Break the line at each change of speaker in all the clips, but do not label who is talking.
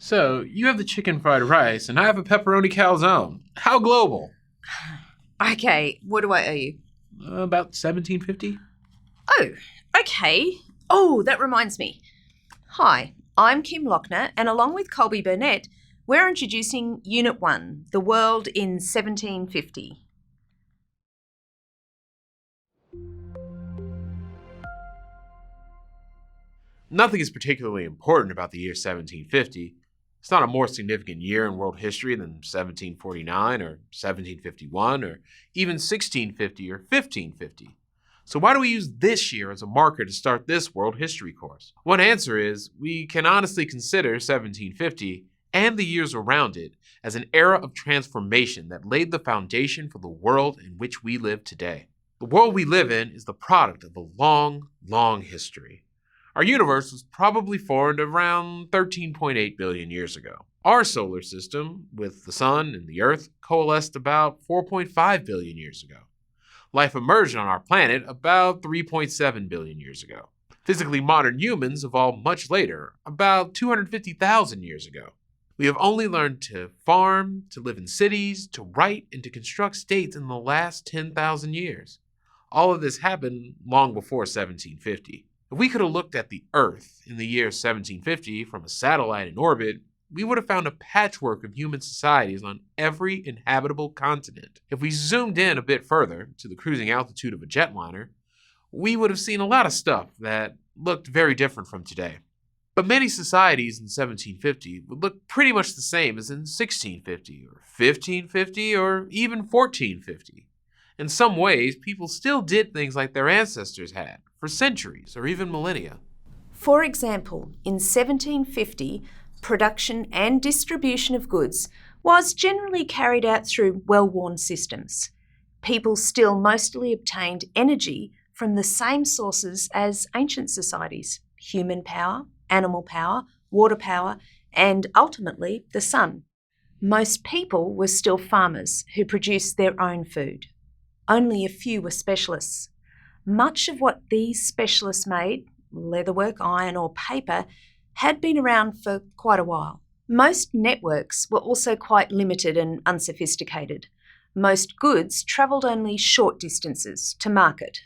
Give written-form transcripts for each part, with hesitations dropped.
So, you have the chicken fried rice, and I have a pepperoni calzone. How global?
Okay, what do I owe you?
About 1750?
Oh, okay. Oh, that reminds me. Hi, I'm Kim Lochner, and along with Colby Burnett, we're introducing Unit 1, The World in 1750.
Nothing is particularly important about the year 1750. It's not a more significant year in world history than 1749 or 1751 or even 1650 or 1550. So why do we use this year as a marker to start this world history course? One answer is we can honestly consider 1750 and the years around it as an era of transformation that laid the foundation for the world in which we live today. The world we live in is the product of a long, long history. Our universe was probably formed around 13.8 billion years ago. Our solar system, with the sun and the earth, coalesced about 4.5 billion years ago. Life emerged on our planet about 3.7 billion years ago. Physically modern humans evolved much later, about 250,000 years ago. We have only learned to farm, to live in cities, to write, and to construct states in the last 10,000 years. All of this happened long before 1750. If we could have looked at the Earth in the year 1750 from a satellite in orbit, we would have found a patchwork of human societies on every inhabitable continent. If we zoomed in a bit further to the cruising altitude of a jetliner, we would have seen a lot of stuff that looked very different from today. But many societies in 1750 would look pretty much the same as in 1650 or 1550 or even 1450. In some ways, people still did things like their ancestors had for centuries or even millennia.
For example, in 1750, production and distribution of goods was generally carried out through well-worn systems. People still mostly obtained energy from the same sources as ancient societies: human power, animal power, water power, and ultimately the sun. Most people were still farmers who produced their own food. Only a few were specialists. Much of what these specialists made, leatherwork, iron or paper, had been around for quite a while. Most networks were also quite limited and unsophisticated. Most goods travelled only short distances to market.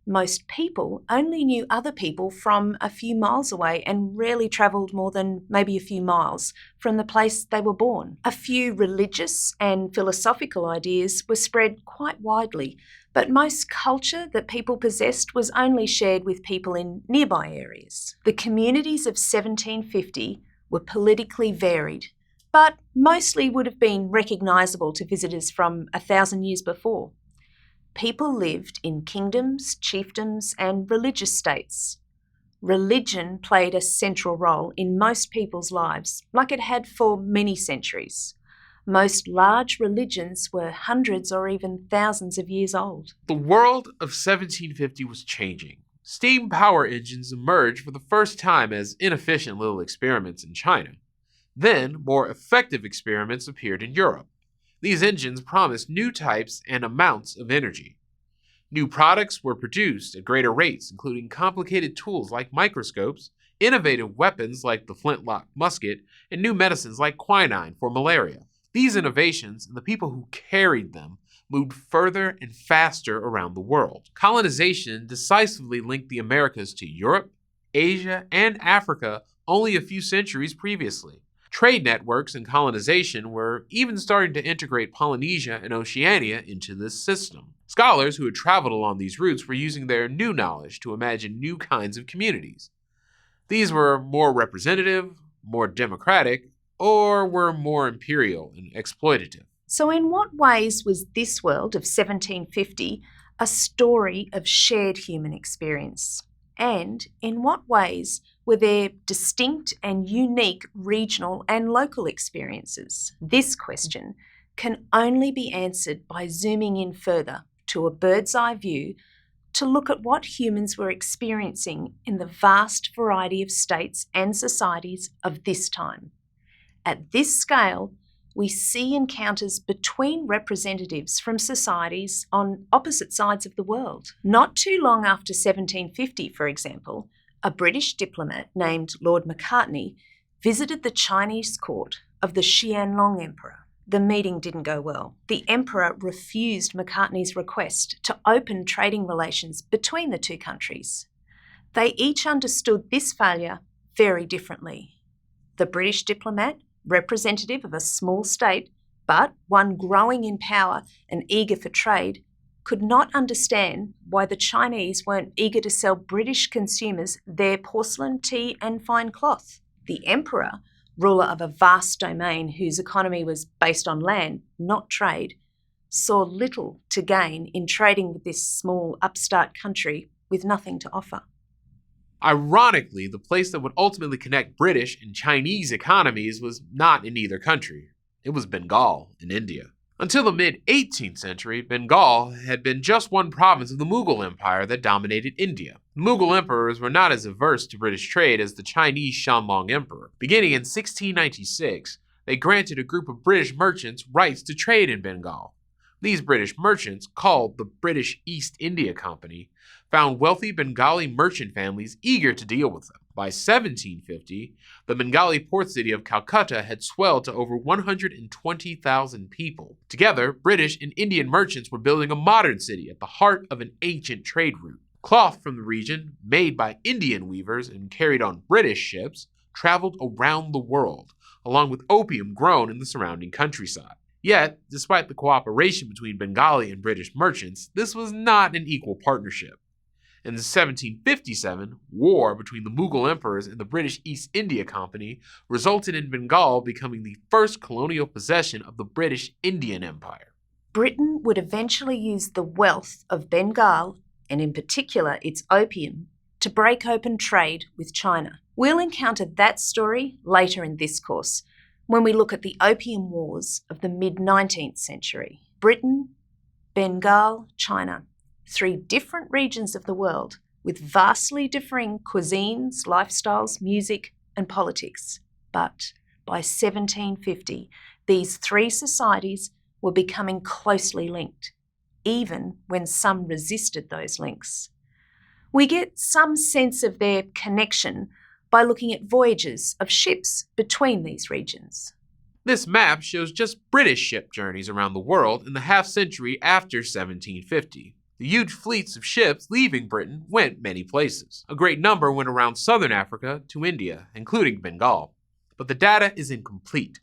Most people only knew other people from a few miles away and rarely travelled more than maybe a few miles from the place they were born. A few religious and philosophical ideas were spread quite widely, but most culture that people possessed was only shared with people in nearby areas. The communities of 1750 were politically varied, but mostly would have been recognisable to visitors from 1,000 years before. People lived in kingdoms, chiefdoms, and religious states. Religion played a central role in most people's lives, like it had for many centuries. Most large religions were hundreds or even thousands of years old.
The world of 1750 was changing. Steam power engines emerged for the first time as inefficient little experiments in China. Then, more effective experiments appeared in Europe. These engines promised new types and amounts of energy. New products were produced at greater rates, including complicated tools like microscopes, innovative weapons like the flintlock musket, and new medicines like quinine for malaria. These innovations and the people who carried them moved further and faster around the world. Colonization decisively linked the Americas to Europe, Asia, and Africa only a few centuries previously. Trade networks and colonization were even starting to integrate Polynesia and Oceania into this system. Scholars who had traveled along these routes were using their new knowledge to imagine new kinds of communities. These were more representative, more democratic, or were more imperial and exploitative.
So in what ways was this world of 1750 a story of shared human experience? And in what ways were there distinct and unique regional and local experiences? This question can only be answered by zooming in further to a bird's eye view to look at what humans were experiencing in the vast variety of states and societies of this time. At this scale, we see encounters between representatives from societies on opposite sides of the world. Not too long after 1750, for example, a British diplomat named Lord Macartney visited the Chinese court of the Qianlong Emperor. The meeting didn't go well. The emperor refused Macartney's request to open trading relations between the two countries. They each understood this failure very differently. The British diplomat, representative of a small state, but one growing in power and eager for trade, could not understand why the Chinese weren't eager to sell British consumers their porcelain, tea and fine cloth. The emperor, ruler of a vast domain whose economy was based on land, not trade, saw little to gain in trading with this small upstart country with nothing to offer.
Ironically, the place that would ultimately connect British and Chinese economies was not in either country. It was Bengal in India. Until the mid-18th century, Bengal had been just one province of the Mughal Empire that dominated India. The Mughal emperors were not as averse to British trade as the Chinese Qianlong emperor. Beginning in 1696, they granted a group of British merchants rights to trade in Bengal. These British merchants, called the British East India Company, found wealthy Bengali merchant families eager to deal with them. By 1750, the Bengali port city of Calcutta had swelled to over 120,000 people. Together, British and Indian merchants were building a modern city at the heart of an ancient trade route. Cloth from the region, made by Indian weavers and carried on British ships, traveled around the world, along with opium grown in the surrounding countryside. Yet, despite the cooperation between Bengali and British merchants, this was not an equal partnership. In 1757, war between the Mughal emperors and the British East India Company resulted in Bengal becoming the first colonial possession of the British Indian Empire.
Britain would eventually use the wealth of Bengal, and in particular its opium, to break open trade with China. We'll encounter that story later in this course, when we look at the Opium Wars of the mid-19th century. Britain, Bengal, China. 3 different regions of the world with vastly differing cuisines, lifestyles, music, and politics. But by 1750, these 3 societies were becoming closely linked, even when some resisted those links. We get some sense of their connection by looking at voyages of ships between these regions.
This map shows just British ship journeys around the world in the half-century after 1750. The huge fleets of ships leaving Britain went many places. A great number went around southern Africa to India, including Bengal. But the data is incomplete.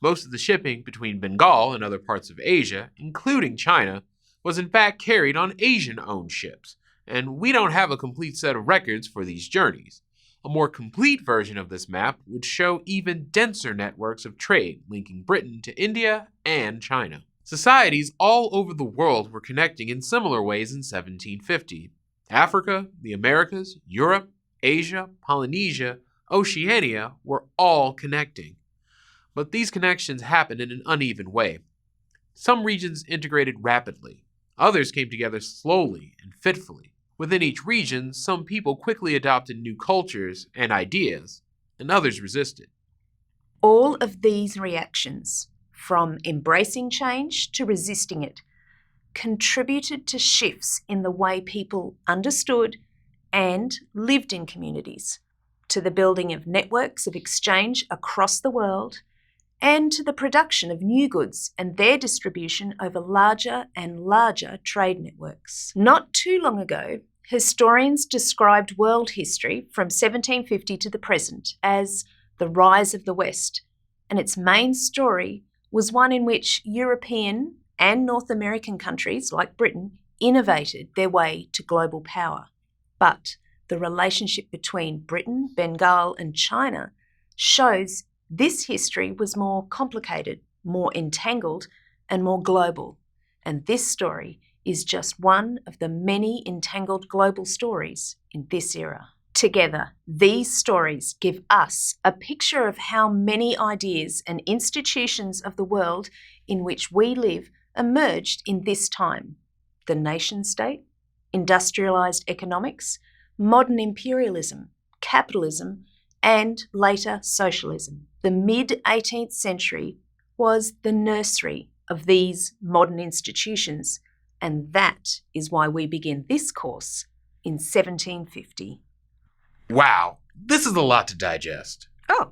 Most of the shipping between Bengal and other parts of Asia, including China, was in fact carried on Asian-owned ships, and we don't have a complete set of records for these journeys. A more complete version of this map would show even denser networks of trade linking Britain to India and China. Societies all over the world were connecting in similar ways in 1750. Africa, the Americas, Europe, Asia, Polynesia, Oceania were all connecting. But these connections happened in an uneven way. Some regions integrated rapidly. Others came together slowly and fitfully. Within each region, some people quickly adopted new cultures and ideas, and others resisted.
All of these reactions, from embracing change to resisting it, contributed to shifts in the way people understood and lived in communities, to the building of networks of exchange across the world, and to the production of new goods and their distribution over larger and larger trade networks. Not too long ago, historians described world history from 1750 to the present as the rise of the West, and its main story was one in which European and North American countries, like Britain, innovated their way to global power. But the relationship between Britain, Bengal, and China shows this history was more complicated, more entangled, and more global. And this story is just one of the many entangled global stories in this era. Together, these stories give us a picture of how many ideas and institutions of the world in which we live emerged in this time. The nation-state, industrialised economics, modern imperialism, capitalism, and later socialism. The mid-18th century was the nursery of these modern institutions, and that is why we begin this course in 1750.
Wow, this is a lot to digest.
Oh,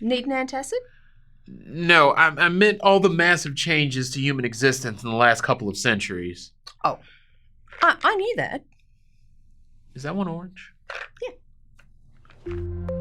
Need an antacid?
No, I meant all the massive changes to human existence in the last couple of centuries.
Oh, I knew that.
Is that one orange?
Yeah.